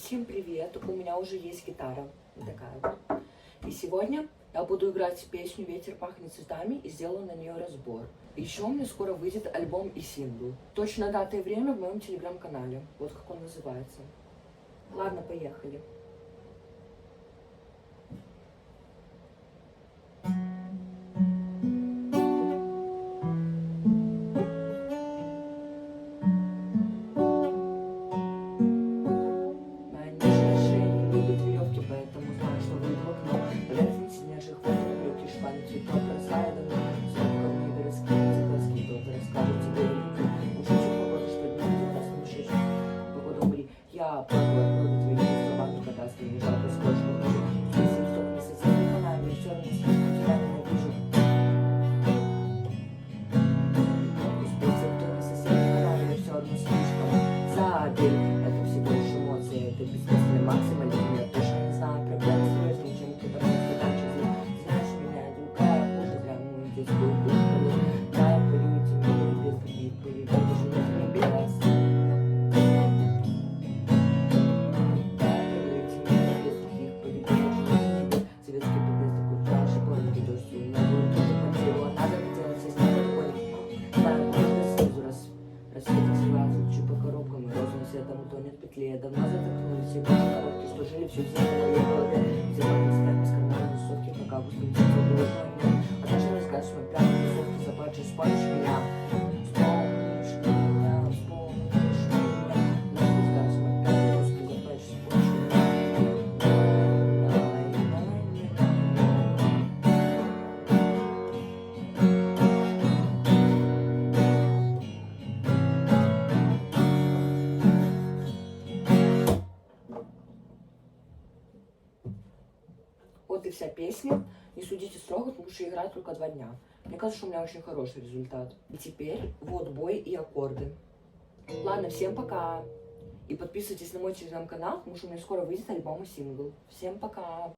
Всем привет! У меня уже есть гитара, вот такая вот. И сегодня я буду играть песню «Ветер пахнет цветами» и сделаю на нее разбор. Еще у меня скоро выйдет альбом и сингл. Точно дата и время в моем телеграм-канале. Вот как он называется. Ладно, поехали. Поэтому знаю, что выйду в окно. Поверхность снежных вод, легкий шпан цветов рассадок. Снова ко мне березки, цикладские доты расскажут тебе великий. Уж чуть погода, что днем прекрасно мышечек. Погода умри. Я пробую отброды твоими словами, когда с ними жалко скотчем ухожу. Если вздох не соседей канами, все равно слишком тебя ненавижу. Успейся, кто не соседей канами, все равно слишком. Забей, это всего лишь эмоции, это бессмысленный максимализм. Светом утонет в петле. Давно затолкнулись все коробки, сложили все в моей голове. Взяла на себя бесконтрольные сутки, пока густым цветом было знание. А даже расскажешь мой пятый тусовки, заплачешь, спалишь меня. Вспомнишь меня, вспомнишь меня. Даже расскажешь мой пятый тусовки, заплачешь, спалишь меня. Вот и вся песня. Не судите строго, потому что играю только 2 дня. Мне кажется, что у меня очень хороший результат. И теперь вот бой и аккорды. Ладно, всем пока. И подписывайтесь на мой телеграм-канал, потому что у меня скоро выйдет альбом и сингл. Всем пока.